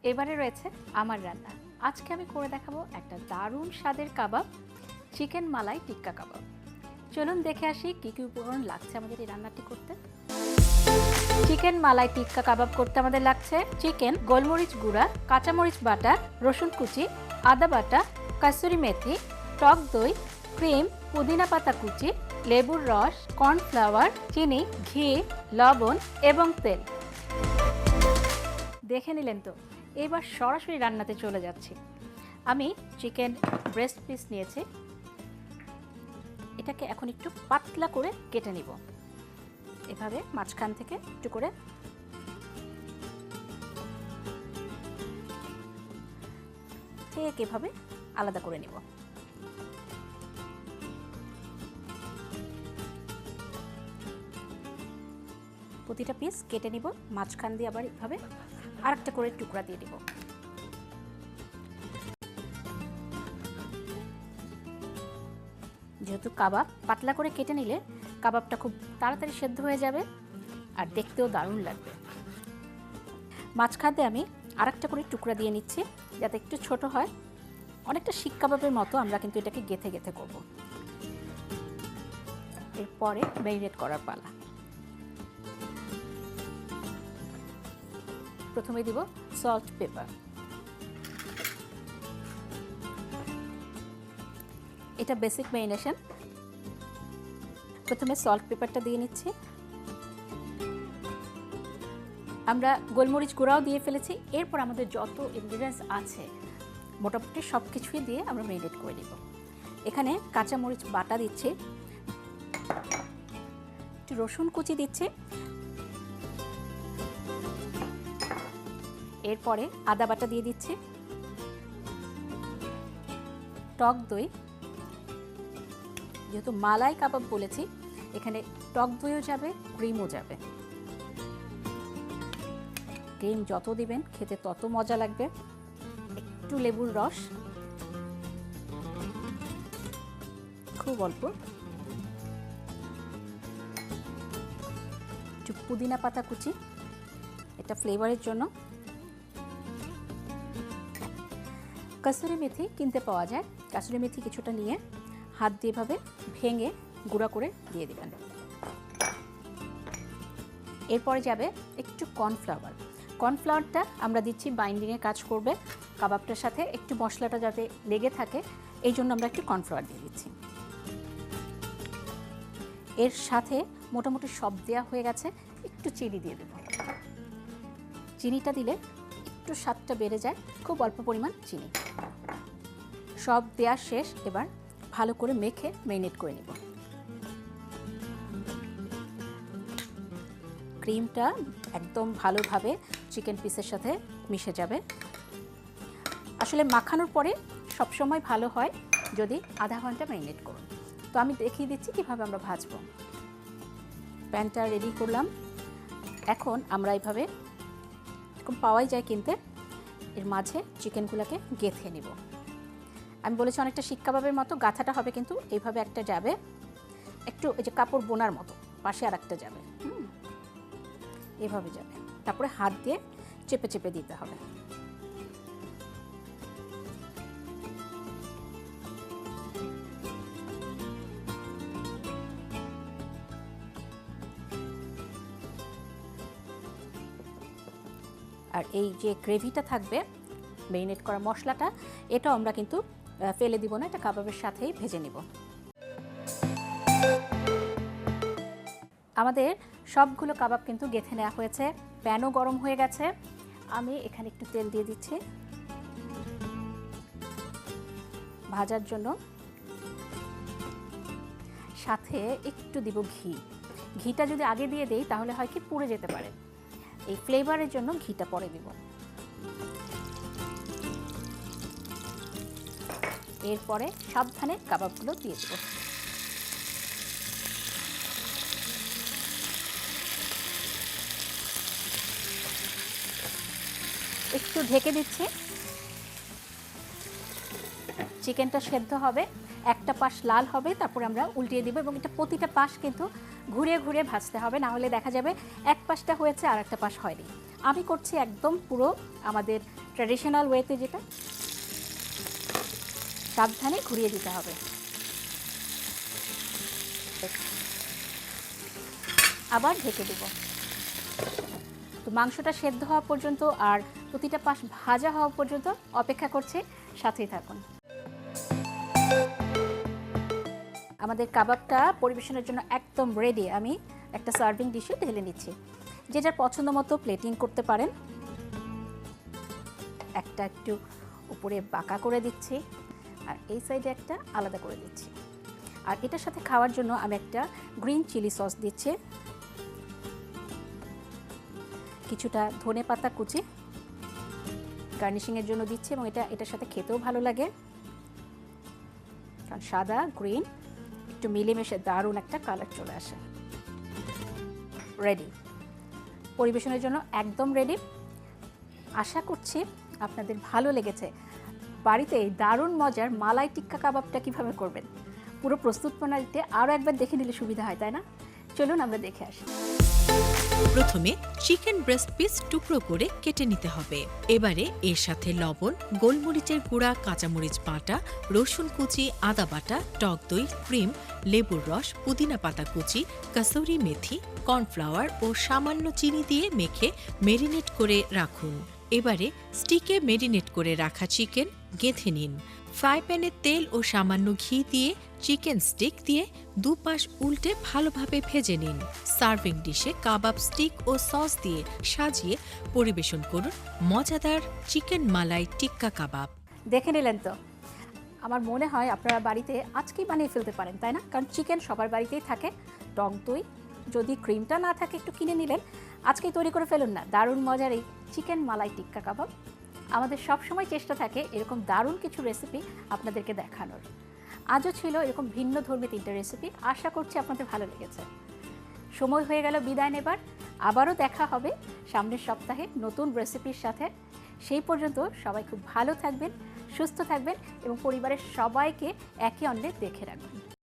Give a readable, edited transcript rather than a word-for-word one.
এবারে রয়েছে আমার রান্না। আজকে আমি করে দেখাবো একটা দারুণ স্বাদের কাবাব, চিকেন মালাই টিক্কা কাবাব। চলুন দেখে আসি কী কী উপকরণ লাগছে আমাদের এই রান্নাটি করতে। চিকেন মালাই টিক্কা কাবাব করতে আমাদের লাগছে চিকেন, গোলমরিচ গুঁড়া, কাঁচামরিচ বাটা, রসুন কুচি, আদা বাটা, কাসুরি মেথি, টক দই, ক্রিম, পুদিনা পাতা কুচি, লেবুর রস, কর্নফ্লাওয়ার, চিনি, ঘি, লবণ এবং তেল। দেখে নিলেন তো, এবার সরাসরি রান্নাতে চলে যাচ্ছি। আমি চিকেন ব্রেস্ট পিস নিয়েছি, এটাকে এখন একটু পাতলা করে কেটে নিব। এভাবে মাঝখান থেকে একটু করে ঠিক এভাবে আলাদা করে নিব। প্রতিটা পিস কেটে নিব, মাঝখান দিয়ে আবার এভাবে আরেকটা করে টুকরা দিয়ে দিব। যেহেতু কাবাব, পাতলা করে কেটে নিলে কাবাবটা খুব তাড়াতাড়ি সেদ্ধ হয়ে যাবে আর দেখতেও দারুণ লাগবে। মাঝখানে আমি আরেকটা করে টুকরা দিয়ে নিচ্ছি যাতে একটু ছোট হয়। অনেকটা শিক কাবাবের মতো আমরা কিন্তু এটাকে গেথে গেথে করব। এরপরে ম্যারিনেট করার পালা। প্রথমে দিব সল্ট পেপার। এটা বেসিক ম্যারিনেশন। প্রথমে সল্ট পেপারটা দিয়ে নিচ্ছি। আমরা গোলমরিচ গুঁড়াও দিয়ে ফেলেছি। এরপর আমাদের যত ইনগ্রিডিয়েন্টস আছে মোটামুটি সব কিছুই দিয়ে আমরা ম্যারিনেট করে নিব। এখানে কাঁচামরিচ বাটা দিচ্ছি, একটু রসুন কুচি দিচ্ছি, এরপরে আদা বাটা দিয়ে দিচ্ছি, টক দই, যেহেতু মালাই কাবাব বলেছি এখানে টক দইও যাবে, ক্রিমও যাবে। ক্রিম যত দিবেন খেতে তত মজা লাগবে। একটু লেবুর রস, খুব অল্প, একটু পুদিনা পাতা কুচি, এটা ফ্লেভারের জন্য। কাসুরি মেথি কিনতে পাওয়া যায়, কাসুরি মেথি কিছুটা নিয়ে হাত দিয়ে এভাবে ভেঙে গুঁড়া করে দিয়ে দিবেন। এরপরে যাবে একটু কর্নফ্লাওয়ার। কর্নফ্লাওয়ারটা আমরা দিচ্ছি বাইন্ডিংয়ে কাজ করবে কাবাবটার সাথে, একটু মশলাটা যাতে লেগে থাকে এই জন্য আমরা একটু কর্নফ্লাওয়ার দিয়ে দিচ্ছি। এর সাথে মোটামুটি সব দেওয়া হয়ে গেছে, একটু চিনি দিয়ে দেব। চিনিটা দিলে একটু স্বাদটা বেড়ে যায়, খুব অল্প পরিমাণ চিনি। সব দেওয়া শেষ, এবার ভালো করে মেখে ম্যারিনেট করে নিব। ক্রিমটা একদম ভালোভাবে চিকেন পিসের সাথে মিশে যাবে। আসলে মাখানোর পরে সবসময় ভালো হয় যদি আধা ঘন্টা ম্যারিনেট করুন। তো আমি দেখিয়ে দিচ্ছি কীভাবে আমরা ভাজবো। প্যানটা রেডি করলাম। এখন আমরা এইভাবে, এরকম পাওয়াই যায় কিনতে, এর মাঝে চিকেনগুলোকে গেঁথে নিব। আমি বলেছি অনেকটা শিক কাবাবের মতো গাঁথাটা হবে, কিন্তু এইভাবে একটা যাবে, একটু ওই যে কাপড় বোনার মতো পাশে আর একটা যাবে, এভাবে যাবে। তারপরে হাত দিয়ে চেপে চেপে দিতে হবে। আর এই যে গ্রেভিটা থাকবে, ম্যারিনেট করা মশলাটা, এটাও আমরা কিন্তু ফেলে দিব না, এটা কাবাবের সাথেই ভেজে নিব। আমাদের সবগুলো কাবাব কিন্তু গেঁথে নেওয়া হয়েছে, প্যানও গরম হয়ে গেছে। আমি এখানে একটু তেল দিয়ে দিচ্ছি ভাজার জন্য, সাথে একটু দিব ঘি। ঘিটা যদি আগে দিয়ে দেই তাহলে হয় কি পুড়ে যেতে পারে, এই ফ্লেভারের জন্য ঘিটা পরে দিব। এরপরে সাবধানে কাবাবগুলো দিয়ে দেব। একটু ঢেকে দিচ্ছি, চিকেনটা সেদ্ধ হবে, একটা পাশ লাল হবে, তারপরে আমরা উল্টিয়ে দিব এবং এটা প্রতিটা পাশ কিন্তু ঘুরিয়ে ঘুরিয়ে ভাজতে হবে, না হলে দেখা যাবে এক পাশটা হয়েছে আর একটা পাশ হয়নি। আমি করছি একদম পুরো আমাদের ট্র্যাডিশনাল ওয়েতে, যেটা সাবধানে ঘুরিয়ে দিতে হবে। আবার ঢেকে দেব। তো মাংসটা সেদ্ধ হওয়া পর্যন্ত আর প্রতিটা পাশ ভাজা হওয়া পর্যন্ত অপেক্ষা করছি, সাথেই থাকুন। আমাদের কাবাবটা পরিবেশনের জন্য একদম রেডি। আমি একটা সার্ভিং ডিশে ঢেলে নিচ্ছি। যে যার পছন্দ মতো প্লেটিং করতে পারেন। একটা একটু উপরে বাঁকা করে দিচ্ছি, আর এই সাইডে একটা আলাদা করে দিচ্ছি। আর এটার সাথে খাওয়ার জন্য আমি একটা গ্রিন চিলি সস দিচ্ছি, কিছুটা ধনেপাতা কুচি গার্নিশিংয়ের জন্য দিচ্ছি, এবং এটার সাথে খেতেও ভালো লাগে, কারণ সাদা গ্রিন একটু মিলেমিশে দারুণ একটা কালার চলে আসে। রেডি, পরিবেশনের জন্য একদম রেডি। আশা করছি আপনাদের ভালো লেগেছে। বাড়িতে এই দারুণ মজার মালাই টিক্কা কাবাবটা কীভাবে করবেন, পুরো প্রস্তুত প্রণালীতে আরও একবার দেখে নিলে সুবিধা হয়, তাই না? চলুন আমরা দেখে আসি। প্রথমে চিকেন ব্রেস্ট পিস টুকরো করে কেটে নিতে হবে। এবারে এর সাথে লবণ, গোলমরিচের গুঁড়া, কাঁচামরিচ বাটা, রসুন কুচি, আদা বাটা, টক দই, ক্রিম, লেবুর রস, পুদিনা পাতা কুচি, কাসুরি মেথি, কর্নফ্লাওয়ার ও সামান্য চিনি দিয়ে মেখে মেরিনেট করে রাখুন। এবারে স্টিকে মেরিনেট করে রাখা চিকেন গেঁথে নিন। ফ্রাই প্যানে তেল ও সামান্য ঘি দিয়ে চিকেন স্টিক দিয়ে দুপাশ উল্টে ভালোভাবে ভেজে নিন। সার্ভিং ডিশে কাবাব স্টিক ও সস দিয়ে সাজিয়ে পরিবেশন করুন মজাদার চিকেন মালাই টিক্কা কাবাব। দেখে নিলেন তো? আমার মনে হয় আপনারা বাড়িতে আজকেই বানিয়ে ফেলতে পারেন, তাই না? কারণ চিকেন সবার বাড়িতেই থাকে। টক দই যদি ক্রিমটা না থাকে একটু কিনে নিলেন, আজকেই তৈরি করে ফেলুন না দারুণ মজার এই চিকেন মালাই টিক্কা কাবাব। আমাদের সবসময় চেষ্টা থাকে এরকম দারুণ কিছু রেসিপি আপনাদেরকে দেখানোর। আজও ছিল এরকম ভিন্ন ধর্মী 3টে রেসিপি। আশা করছি আপনাদের ভালো লেগেছে। সময় হয়ে গেল বিদায় নেবার। আবারও দেখা হবে সামনের সপ্তাহে নতুন রেসিপির সাথে। সেই পর্যন্ত সবাই খুব ভালো থাকবেন, সুস্থ থাকবেন এবং পরিবারের সবাইকে একে অন্যের দেখে রাখবেন।